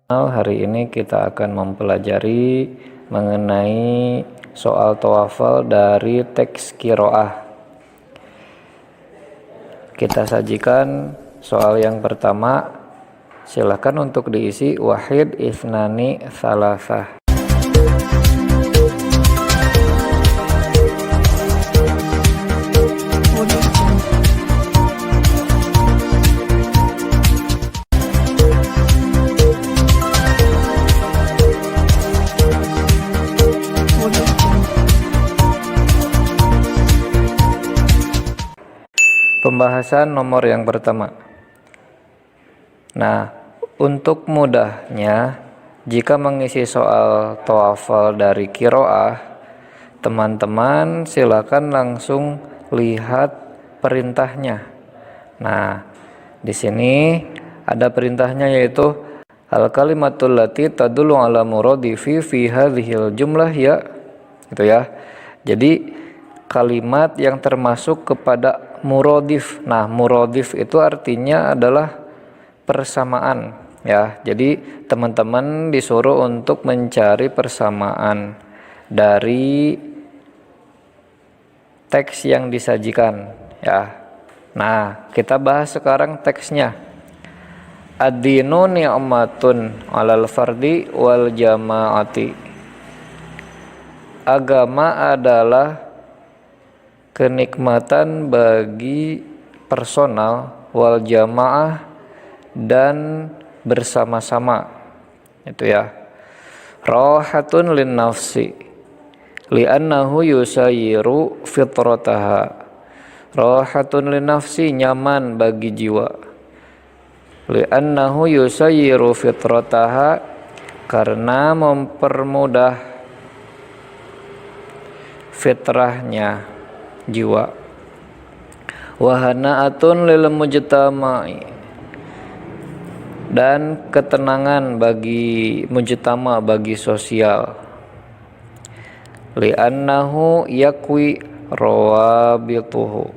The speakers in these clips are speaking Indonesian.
Hari ini kita akan mempelajari mengenai soal TOEFL dari teks qiraah. Kita sajikan soal yang pertama. Silakan untuk diisi wahid, isnani, salasah. Pembahasan nomor yang pertama. Nah, untuk mudahnya, jika mengisi soal TOEFL dari qiraah, teman-teman silakan langsung lihat perintahnya. Nah, di sini ada perintahnya yaitu al-kalimatul lati tadullu ala muradifi fi hadhil jumlah ya. Gitu ya. Jadi kalimat yang termasuk kepada muradif. Nah, muradif itu artinya adalah persamaan ya. Jadi teman-teman disuruh untuk mencari persamaan dari teks yang disajikan ya. Nah, kita bahas sekarang teksnya. Ad-dinu ni'matun 'alal fardi wal jama'ati. Agama adalah kenikmatan bagi personal wal jamaah dan bersama-sama. Itu ya. Rahatun lin nafsi li'annahu yusayiru fitrataha. Rahatun lin nafsi, nyaman bagi jiwa. Li'annahu yusayiru fitrataha, karena mempermudah fitrahnya jiwa. Wahana'atun lil mujtama'i, dan ketenangan bagi mujtama, bagi sosial. Li'annahu yakwi rawabituhu,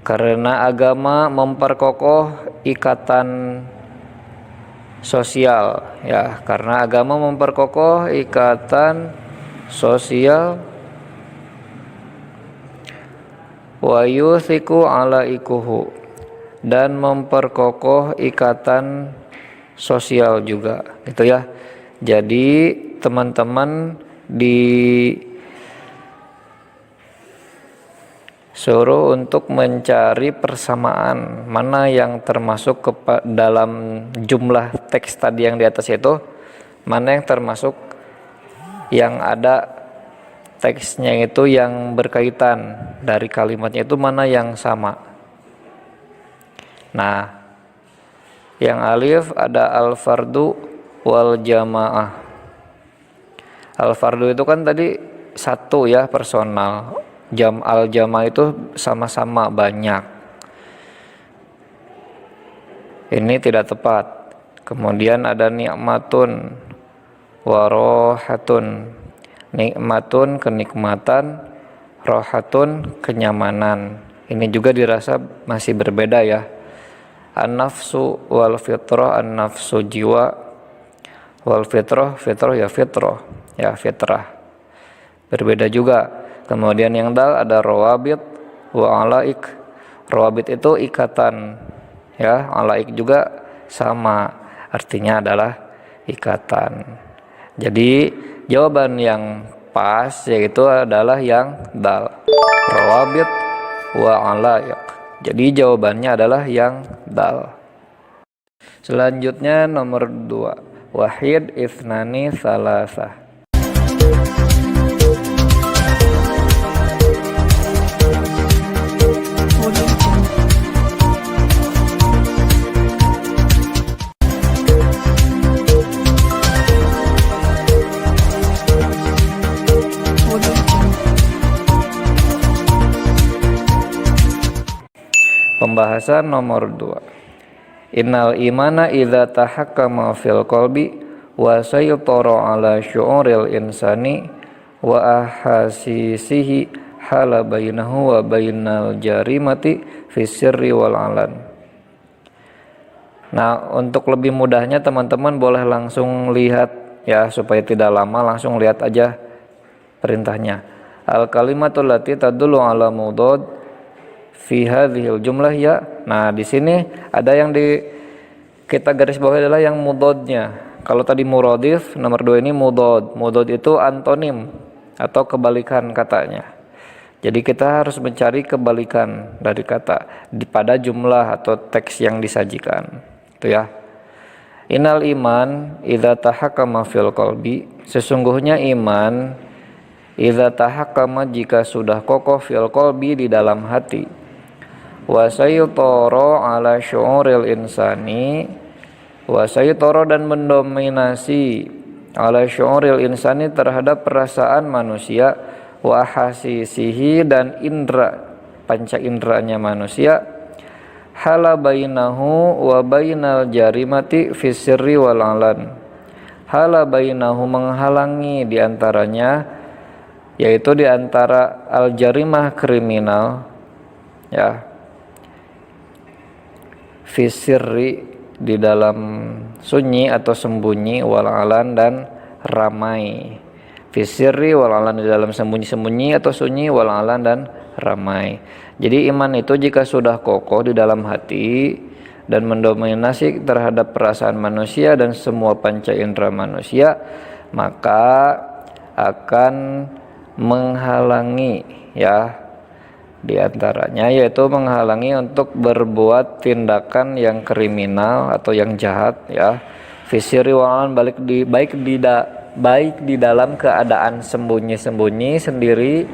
karena agama memperkokoh ikatan sosial ya, karena agama memperkokoh ikatan sosial. Wa yuthiku ala ikuhu, dan memperkokoh ikatan sosial juga gitu ya. Jadi teman-teman disuruh untuk mencari persamaan mana yang termasuk dalam jumlah teks tadi yang di atas itu, mana yang termasuk yang ada teksnya itu yang berkaitan dari kalimatnya itu, mana yang sama. Nah, yang alif ada al-fardu wal jamaah. Al-fardu itu kan tadi satu ya, personal. Al-jamaah itu sama-sama banyak. Ini tidak tepat. Kemudian ada ni'matun warohatun. Nikmatun kenikmatan, rohatun kenyamanan. Ini juga dirasa masih berbeda ya. An-nafsu wal fitrah, an-nafsu jiwa, wal fitrah, fitrah ya fitrah, ya fitrah. Berbeda juga. Kemudian yang dal ada rawabit wa alaik. Rawabit itu ikatan ya, alaik juga sama, artinya adalah ikatan. Jadi jawaban yang pas yaitu adalah yang dal, rawabit wa alaik. Jadi jawabannya adalah yang dal. Selanjutnya nomor 2, wahid, isnani, salasah. Pembahasan nomor 2. Innal imana idza tahakkama fil qalbi wa saytara ala syu'uril insani wa ahasisihi hala bainahu wa bainal jarimati fi sirri wal alan. Nah, untuk lebih mudahnya teman-teman boleh langsung lihat ya, supaya tidak lama, langsung lihat aja perintahnya. Al kalimatul lati tadullu ala mudad fi hadhil jumlah ya. Nah, di sini ada yang kita garis bawah adalah yang mudadnya. Kalau tadi muradif, nomor 2 ini mudad. Mudad itu antonim atau kebalikan katanya. Jadi kita harus mencari kebalikan dari kata pada jumlah atau teks yang disajikan. Itu ya. Innal iman idza tahakkama fil qalbi, sesungguhnya iman idza tahakkama jika sudah kokoh fil qalbi di dalam hati. Wa saytara ala syu'uril insani, wa saytara dan mendominasi ala syu'uril insani terhadap perasaan manusia, wa hasisihi dan indra panca indranya manusia, hala bainahu wa bainal jarimati fi sirri wal alan, hala bainahu menghalangi diantaranya, yaitu diantara al jarimah kriminal ya, fi sirri di dalam sunyi atau sembunyi, wal alan dan ramai. Fisirri wal alan di dalam sembunyi-sembunyi atau sunyi, wal alan dan ramai. Jadi iman itu jika sudah kokoh di dalam hati dan mendominasi terhadap perasaan manusia dan semua panca indera manusia, maka akan menghalangi ya, di antaranya yaitu menghalangi untuk berbuat tindakan yang kriminal atau yang jahat ya. Fisirri wal alan baik di dalam keadaan sembunyi-sembunyi sendiri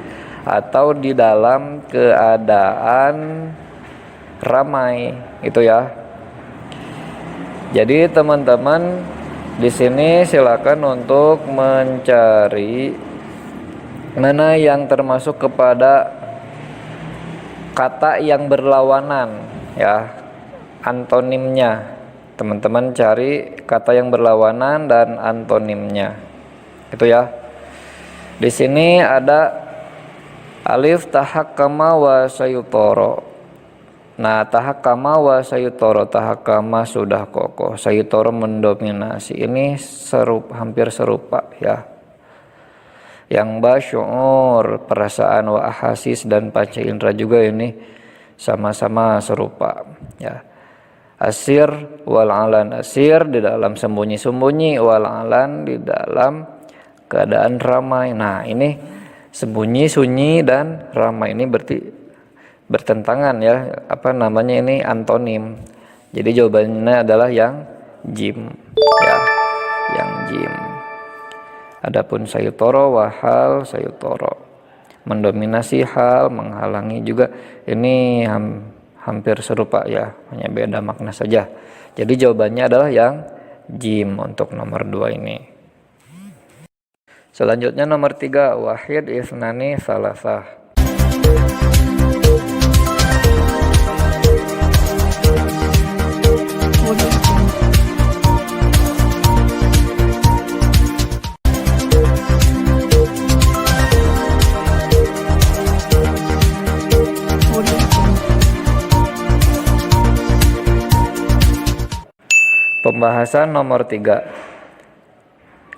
atau di dalam keadaan ramai, itu ya. Jadi teman-teman di sini silakan untuk mencari mana yang termasuk kepada kata yang berlawanan ya, antonimnya. Teman-teman cari kata yang berlawanan dan antonimnya. Itu ya. Di sini ada alif tahakkama wa sayutoro. Nah, tahakkama wa sayutoro, tahakkama sudah kokoh, sayutoro mendominasi. Ini hampir serupa ya. Yang basyu'ur perasaan, wa ahasis dan panca indera juga ini sama-sama serupa ya. Asir wal alan, asir di dalam sembunyi-sembunyi, wal alan di dalam keadaan ramai. Nah, ini sembunyi, sunyi dan ramai ini berarti bertentangan ya, apa namanya ini antonim. Jadi jawabannya adalah yang jim ya, yang jim. Adapun sayutoro wahal sayutoro, mendominasi hal, menghalangi juga, ini hampir serupa ya, hanya beda makna saja. Jadi jawabannya adalah yang jim untuk nomor 2 ini. Selanjutnya nomor 3, wahid isnani salasah. Pembahasan nomor 3.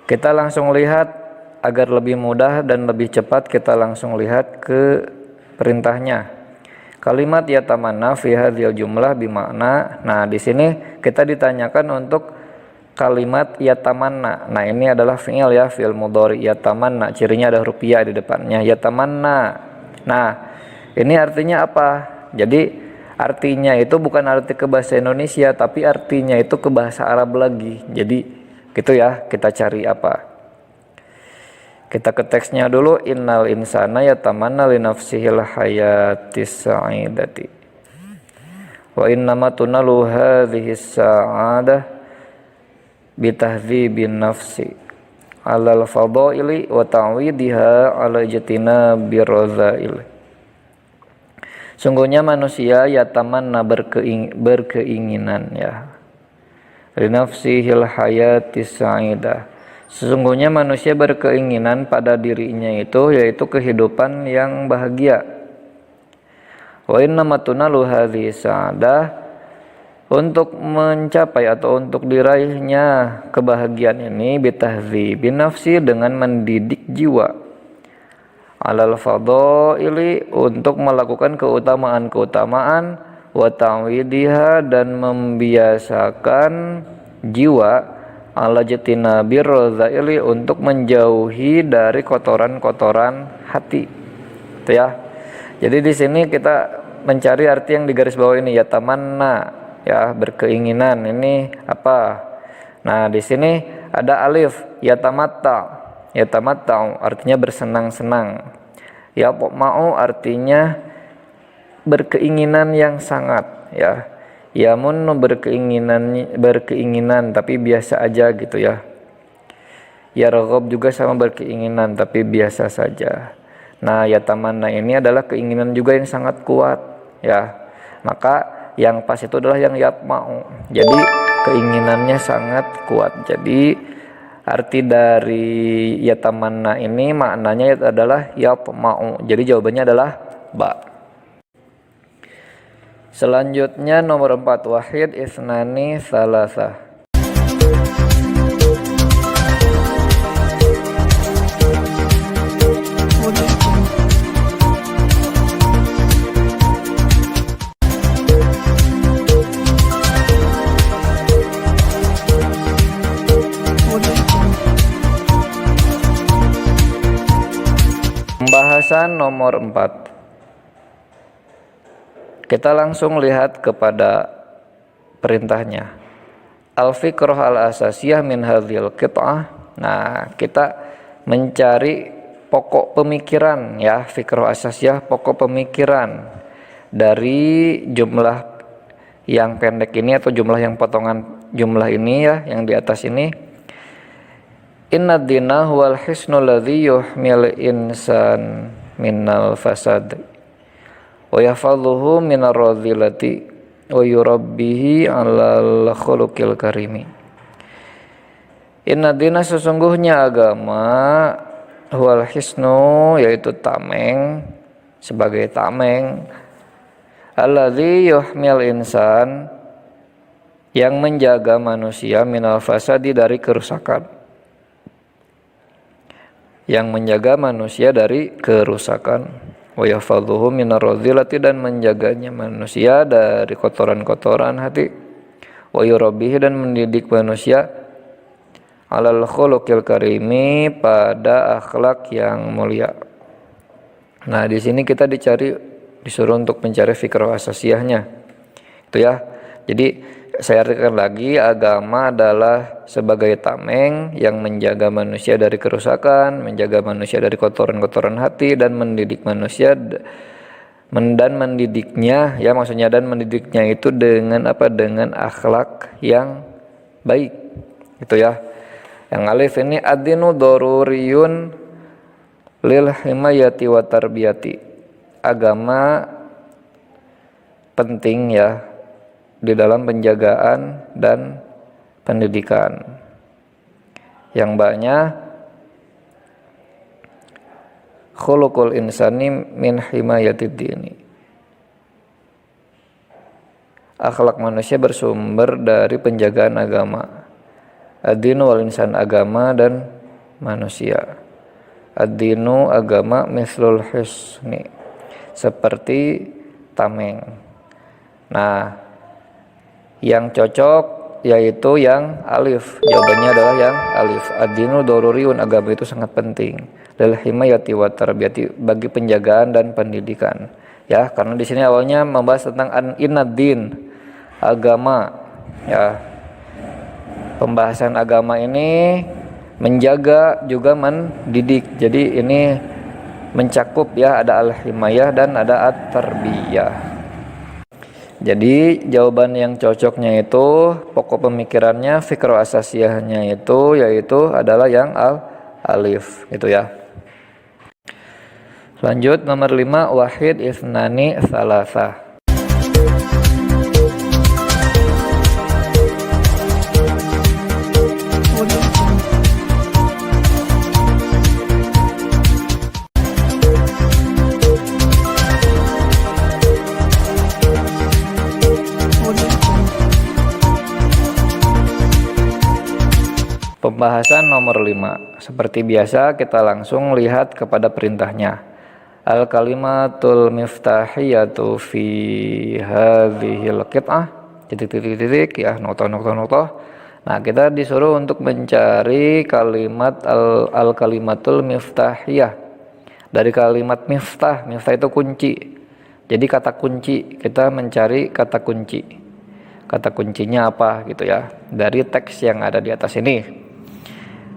Kita langsung lihat agar lebih mudah dan lebih cepat, kita langsung lihat ke perintahnya. Kalimat yatamanna fi hadhil jumlah bimakna. Nah, di sini kita ditanyakan untuk kalimat yatamanna. Nah, ini adalah fi'il ya, fi'il mudhari yatamanna. Cirinya ada huruf ya di depannya, yatamanna. Nah, ini artinya apa? Jadi artinya itu bukan arti ke bahasa Indonesia, tapi artinya itu ke bahasa Arab lagi. Jadi gitu ya, kita cari apa? Kita ke teksnya dulu. Innal insana yatamanna li nafsihil hayatis sa'idati wa innama tunalu hadhihi sa'adah bitahdhibin nafsi alal fadaili wa ta'widiha ala jatina birrazail. Sungguhnya manusia yatamanna berkeinginan ya, linafsihil hayatis sa'idah. Sesungguhnya manusia berkeinginan pada dirinya itu, yaitu kehidupan yang bahagia. Wa innama tunalu hadhihi sa'adah, untuk mencapai atau untuk diraihnya kebahagiaan ini bitahdzibin nafsi, dengan mendidik jiwa, alal fadhaili, untuk melakukan keutamaan-keutamaan, wa ta'widiha, dan membiasakan jiwa, ala jatinabir radzaili, untuk menjauhi dari kotoran-kotoran hati. Itu ya. Jadi di sini kita mencari arti yang di garis bawah ini, ya tamanna, ya berkeinginan. Ini apa? Nah, di sini ada alif, ya tamatta. Ya tamatta artinya bersenang-senang. Ya mau artinya berkeinginan yang sangat, ya. Yamun berkeinginan tapi biasa aja gitu ya. Ya raghab juga sama berkeinginan tapi biasa saja. Nah, ya tamanna ini adalah keinginan juga yang sangat kuat, ya. Maka yang pas itu adalah yang mau. Jadi keinginannya sangat kuat. Jadi arti dari ya tamanna ini maknanya adalah ya mau. Jadi jawabannya adalah ba. Selanjutnya nomor 4, wahid isnani salasa. Pembahasan nomor 4. Kita langsung lihat kepada perintahnya. Al-fikrah al-asasiyah min hadhil qit'ah. Nah, kita mencari pokok pemikiran, ya, fikrah asasiyah, pokok pemikiran dari jumlah yang pendek ini atau jumlah yang potongan jumlah ini, ya, yang di atas ini. Inna dina huwal hisnul ladzi yuhmil insan minal fasad wa yahfazuhu minar radhilati wa yurabbihi alal khuluqil karimi. Inna dina, sesungguhnya agama, huwal hisnu, yaitu tameng, sebagai tameng, alladzi yuhmil insan, yang menjaga manusia, minal fasadi, dari kerusakan, yang menjaga manusia dari kerusakan, wa yahfazuhu minar radhilati, dan menjaganya manusia dari kotoran-kotoran hati, wa yurabbihi, dan mendidik manusia, alal khuluqil karimi, pada akhlak yang mulia. Nah, di sini kita disuruh untuk mencari fikrah asasiyahnya. Itu ya. Jadi saya artikan lagi, agama adalah sebagai tameng yang menjaga manusia dari kerusakan, menjaga manusia dari kotoran-kotoran hati, dan mendidik manusia, dan mendidiknya, ya, maksudnya dan mendidiknya itu dengan apa? Dengan akhlak yang baik. Itu ya. Yang alif ini ad-dinu daruriyun lil himayati wa tarbiyati. Agama penting, ya, di dalam penjagaan dan pendidikan. Yang banyak khuluqul insani min himayatid dini. Akhlak manusia bersumber dari penjagaan agama. Ad-dinu wal insan, agama dan manusia. Ad-dinu, agama, mislul hisni, seperti tameng. Nah, yang cocok yaitu yang alif. Jawabannya adalah yang alif. Ad-dinu daruriyun, agama itu sangat penting. Lil himayati wa tarbiyati, bagi penjagaan dan pendidikan. Ya, karena di sini awalnya membahas tentang inad-din, agama. Ya. Pembahasan agama ini menjaga juga mendidik. Jadi ini mencakup, ya, ada al-himayah dan ada at-tarbiyah. Jadi jawaban yang cocoknya itu, pokok pemikirannya, fikrah asasiyahnya itu, yaitu adalah yang alif, itu ya. Lanjut nomor 5, wahid isnani salasa. Pembahasan nomor 5. Seperti biasa kita langsung lihat kepada perintahnya. Al-kalimatul miftahiyatu fi hadhil qit'ah titik ya, noto. Nah, kita disuruh untuk mencari kalimat al-kalimatul miftahiyah. Dari kalimat miftah itu kunci. Jadi kata kunci, kita mencari kata kunci. Kata kuncinya apa gitu ya. Dari teks yang ada di atas ini.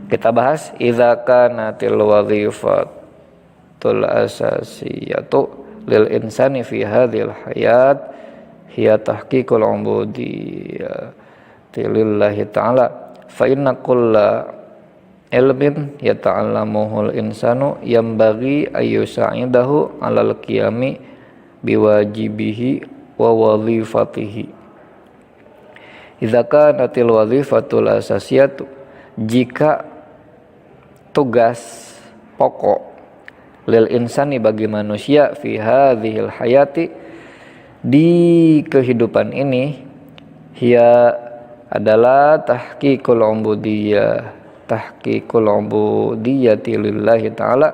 Kita bahas idza kanatil wazifatul asasiyatu lil insani fi hadhil hayat hiya tahqiqul ubudiyyati lillahi ta'ala fa inna kulla ilmin yata'allamuhul insanu yambaghi ayyusa'idahu 'alal qiyami biwajibihi wa wazifatihi. Idza kanatil wazifatul asasiyatu, jika tugas pokok lil insani bagi manusia fi hadhil hayati di kehidupan ini hiya adalah tahqiqul ubudiyyati lillahi ta'ala,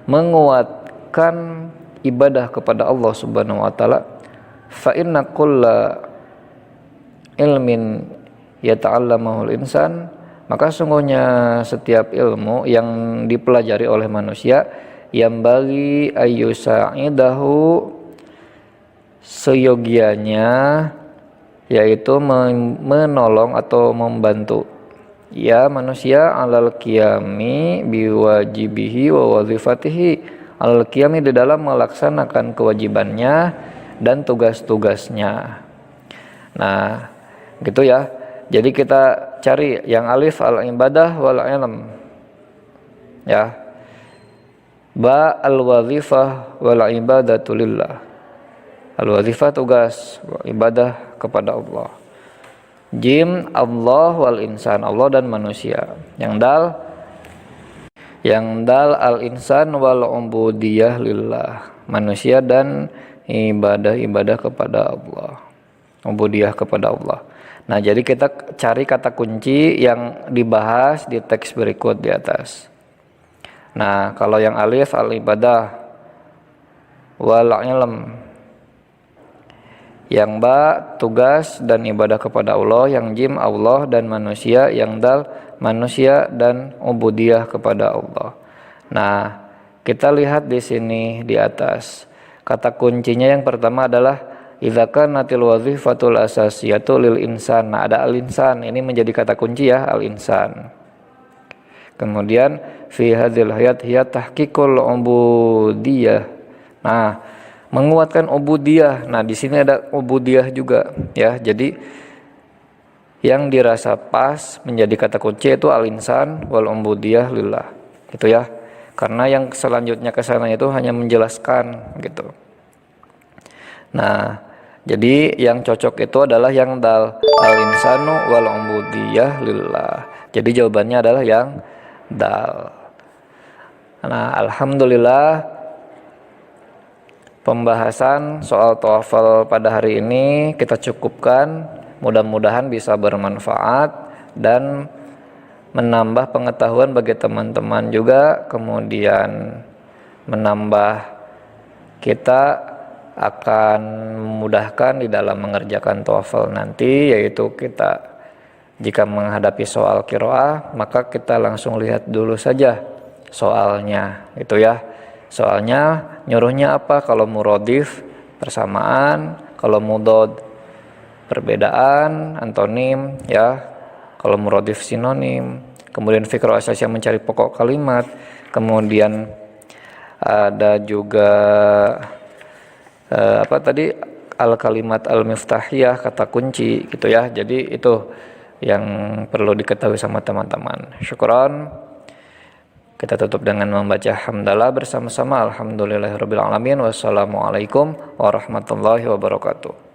menguatkan ibadah kepada Allah Subhanahu wa taala. Fa inna kulla ilmin yata'allamahul insan, maka sungguhnya setiap ilmu yang dipelajari oleh manusia yang bagi ayyusa'idahu, seyogianya yaitu menolong atau membantu ya manusia alal qiyami biwajibihi wa wazifatihi, alal qiyami di dalam melaksanakan kewajibannya dan tugas-tugasnya. Nah, gitu ya. Jadi kita cari yang alif al-ibadah wal ilm. Ya. Ba al-wazifah wal ibadatu lillah. Al-wazifah tugas, ibadah kepada Allah. Jim Allah wal insan, Allah dan manusia. Yang dal al-insan wal ubudiyah lillah, manusia dan ibadah kepada Allah. Ubudiyah kepada Allah. Nah, jadi kita cari kata kunci yang dibahas di teks berikut di atas. Nah, kalau yang alif al-ibadah wal ilm, yang ba tugas dan ibadah kepada Allah, yang jim Allah dan manusia, yang dal manusia dan ubudiyah kepada Allah. Nah, kita lihat di sini di atas. Kata kuncinya yang pertama adalah idza kanatil wazifatul asasiyatu lil insan. Nah, ada al-insan, ini menjadi kata kunci ya, al-insan. Kemudian fi hadzal hayat hiya tahqiqul ubudiyyah. Nah, menguatkan ubudiyah. Nah, di sini ada ubudiyah juga ya. Jadi yang dirasa pas menjadi kata kunci itu al-insan wal ubudiyah lillah. Gitu ya. Karena yang selanjutnya ke sana itu hanya menjelaskan gitu. Nah, jadi yang cocok itu adalah yang dal al-insanu wal ubudiyah lillah. Jadi jawabannya adalah yang dal. Nah, alhamdulillah pembahasan soal TOEFL pada hari ini kita cukupkan. Mudah-mudahan bisa bermanfaat dan menambah pengetahuan bagi teman-teman juga, kemudian menambah kita akan memudahkan di dalam mengerjakan TOEFL nanti, yaitu kita jika menghadapi soal qiraah maka kita langsung lihat dulu saja soalnya itu ya. Soalnya nyuruhnya apa? Kalau muradif persamaan, kalau mudhad perbedaan, antonim ya. Kalau muradif sinonim, kemudian fikra asas yang mencari pokok kalimat, kemudian ada juga al-kalimat al-miftahiyah, kata kunci gitu ya. Jadi itu yang perlu diketahui sama teman-teman. Syukran. Kita tutup dengan membaca hamdalah bersama-sama. Alhamdulillahirabbil alamin. Wassalamualaikum warahmatullahi wabarakatuh.